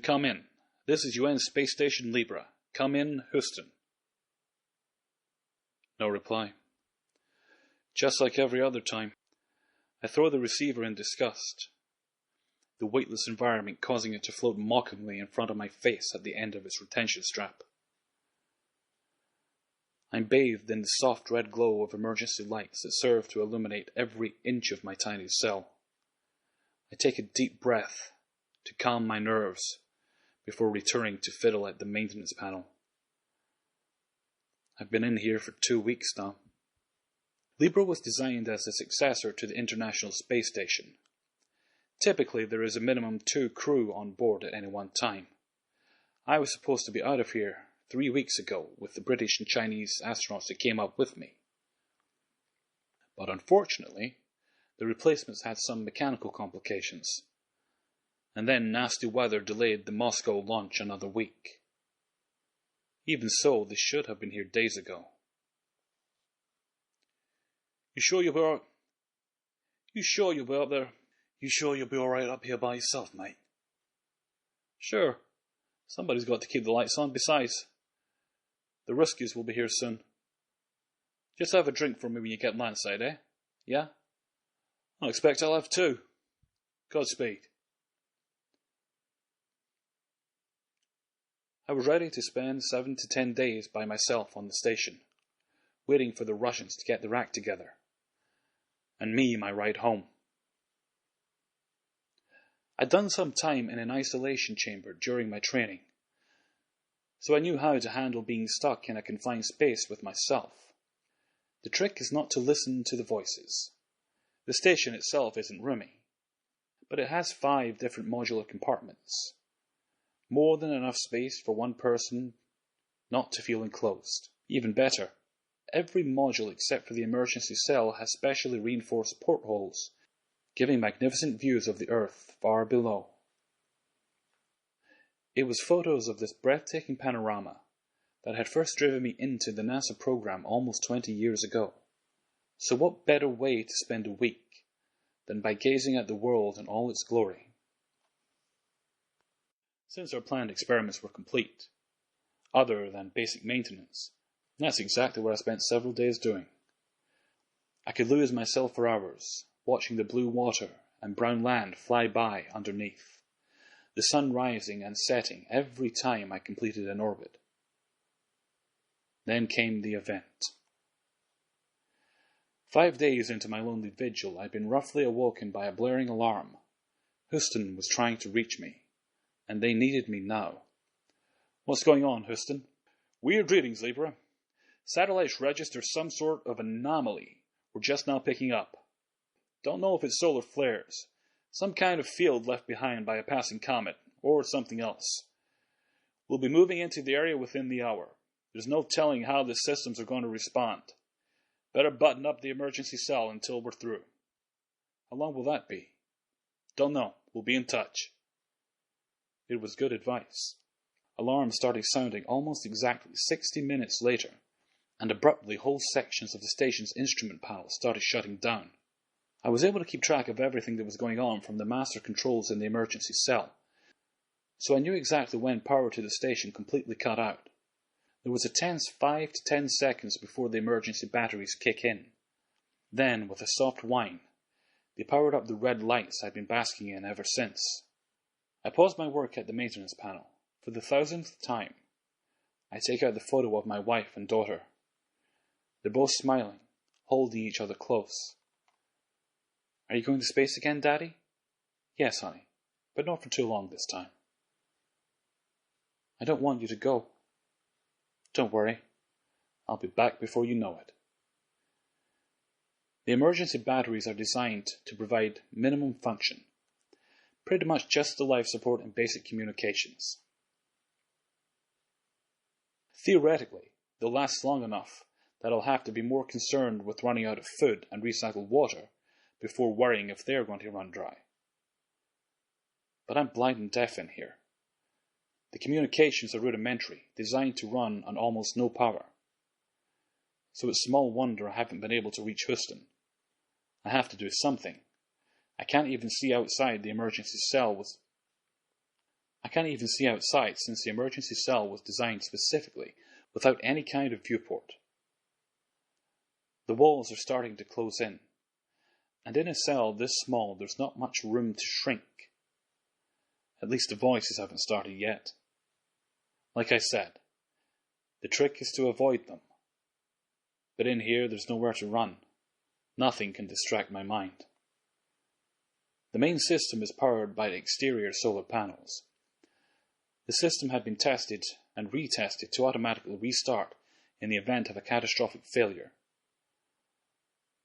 Come in. This is UN Space Station Libra. Come in, Houston. No reply. Just like every other time, I throw the receiver in disgust, the weightless environment causing it to float mockingly in front of my face at the end of its retention strap. I'm bathed in the soft red glow of emergency lights that serve to illuminate every inch of my tiny cell. I take a deep breath to calm my nerves before returning to fiddle at the maintenance panel. I've been in here for 2 weeks now. Libra was designed as a successor to the International Space Station. Typically, there is a minimum 2 crew on board at any one time. I was supposed to be out of here 3 weeks ago with the British and Chinese astronauts that came up with me. But unfortunately, the replacements had some mechanical complications, and then nasty weather delayed the Moscow launch another week. Even so, they should have been here days ago. You sure you'll be alright? You sure you'll be up there? You sure you'll be alright up here by yourself, mate? Sure. Somebody's got to keep the lights on. Besides, the rescues will be here soon. Just have a drink for me when you get landside, eh? Yeah? I expect I'll have 2. Godspeed. I was ready to spend 7 to 10 days by myself on the station, waiting for the Russians to get their act together, and me my ride home. I'd done some time in an isolation chamber during my training, so I knew how to handle being stuck in a confined space with myself. The trick is not to listen to the voices. The station itself isn't roomy, but it has 5 different modular compartments. More than enough space for one person not to feel enclosed. Even better, every module except for the emergency cell has specially reinforced portholes, giving magnificent views of the Earth far below. It was photos of this breathtaking panorama that had first driven me into the NASA program almost 20 years ago. So what better way to spend a week than by gazing at the world in all its glory? Since our planned experiments were complete, other than basic maintenance, that's exactly what I spent several days doing. I could lose myself for hours, watching the blue water and brown land fly by underneath, the sun rising and setting every time I completed an orbit. Then came the event. 5 days into my lonely vigil, I'd been roughly awoken by a blaring alarm. Houston was trying to reach me, and they needed me now. What's going on, Houston? Weird readings, Libra. Satellites register some sort of anomaly we're just now picking up. Don't know if it's solar flares, some kind of field left behind by a passing comet, or something else. We'll be moving into the area within the hour. There's no telling how the systems are going to respond. Better button up the emergency cell until we're through. How long will that be? Don't know. We'll be in touch. It was good advice. Alarms started sounding almost exactly 60 minutes later, and abruptly whole sections of the station's instrument panel started shutting down. I was able to keep track of everything that was going on from the master controls in the emergency cell, so I knew exactly when power to the station completely cut out. There was a tense 5 to 10 seconds before the emergency batteries kick in. Then, with a soft whine, they powered up the red lights I'd been basking in ever since. I paused my work at the maintenance panel. For the 1000th time, I take out the photo of my wife and daughter. They're both smiling, holding each other close. Are you going to space again, Daddy? Yes, honey, but not for too long this time. I don't want you to go. Don't worry, I'll be back before you know it. The emergency batteries are designed to provide minimum function, pretty much just the life support and basic communications. Theoretically, they'll last long enough that I'll have to be more concerned with running out of food and recycled water before worrying if they're going to run dry. But I'm blind and deaf in here. The communications are rudimentary, designed to run on almost no power. So it's small wonder I haven't been able to reach Houston. I have to do something. I can't even see outside the emergency cell I can't even see outside since the emergency cell was designed specifically without any kind of viewport. The walls are starting to close in, and in a cell this small there's not much room to shrink. At least the voices haven't started yet. Like I said, the trick is to avoid them. But in here there's nowhere to run. Nothing can distract my mind. The main system is powered by the exterior solar panels. The system had been tested and retested to automatically restart in the event of a catastrophic failure.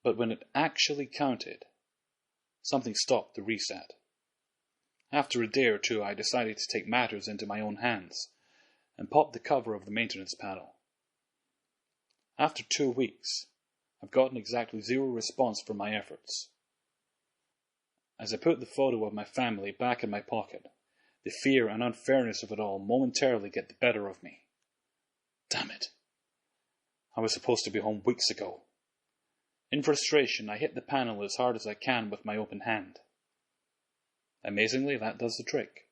But when it actually counted, something stopped the reset. After a day or two, I decided to take matters into my own hands and popped the cover of the maintenance panel. After 2 weeks, I've gotten exactly zero response from my efforts. As I put the photo of my family back in my pocket, the fear and unfairness of it all momentarily get the better of me. Damn it. I was supposed to be home weeks ago. In frustration, I hit the panel as hard as I can with my open hand. Amazingly, that does the trick.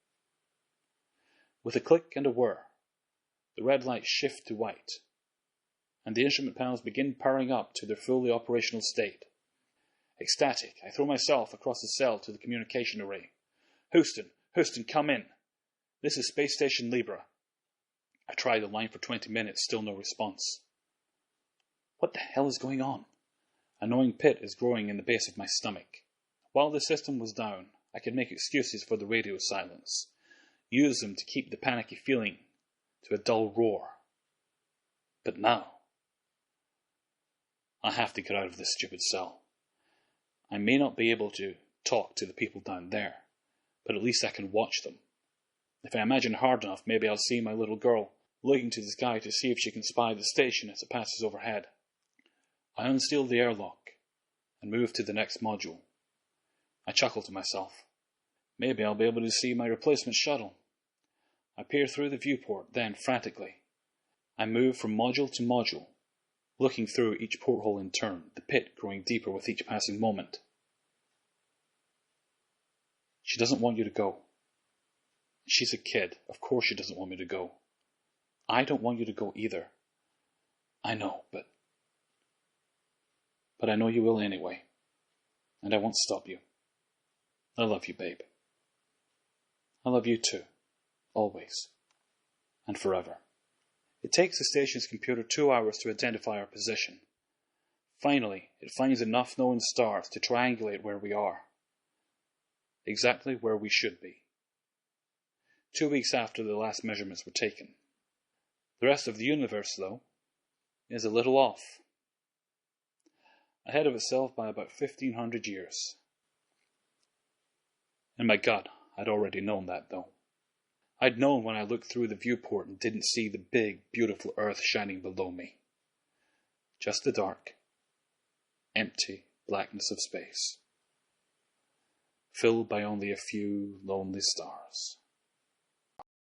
With a click and a whir, the red lights shift to white, and the instrument panels begin powering up to their fully operational state. Ecstatic, I throw myself across the cell to the communication array. Houston, come in. This is Space Station Libra. I try the line for 20 minutes, still no response. What the hell is going on? A gnawing pit is growing in the base of my stomach. While the system was down, I could make excuses for the radio silence, use them to keep the panicky feeling to a dull roar. But now, I have to get out of this stupid cell. I may not be able to talk to the people down there, but at least I can watch them. If I imagine hard enough, maybe I'll see my little girl looking to the sky to see if she can spy the station as it passes overhead. I unseal the airlock and move to the next module. I chuckle to myself. Maybe I'll be able to see my replacement shuttle. I peer through the viewport, then, frantically, I move from module to module, looking through each porthole in turn, the pit growing deeper with each passing moment. She doesn't want you to go. She's a kid. Of course she doesn't want me to go. I don't want you to go either. I know, but I know you will anyway, and I won't stop you. I love you, babe. I love you too, always, and forever. It takes the station's computer 2 hours to identify our position. Finally, it finds enough known stars to triangulate where we are. Exactly where we should be. 2 weeks after the last measurements were taken. The rest of the universe, though, is a little off. Ahead of itself by about 1,500 years. In my gut, I'd already known that, though. I'd known when I looked through the viewport and didn't see the big, beautiful Earth shining below me. Just the dark, empty blackness of space, filled by only a few lonely stars.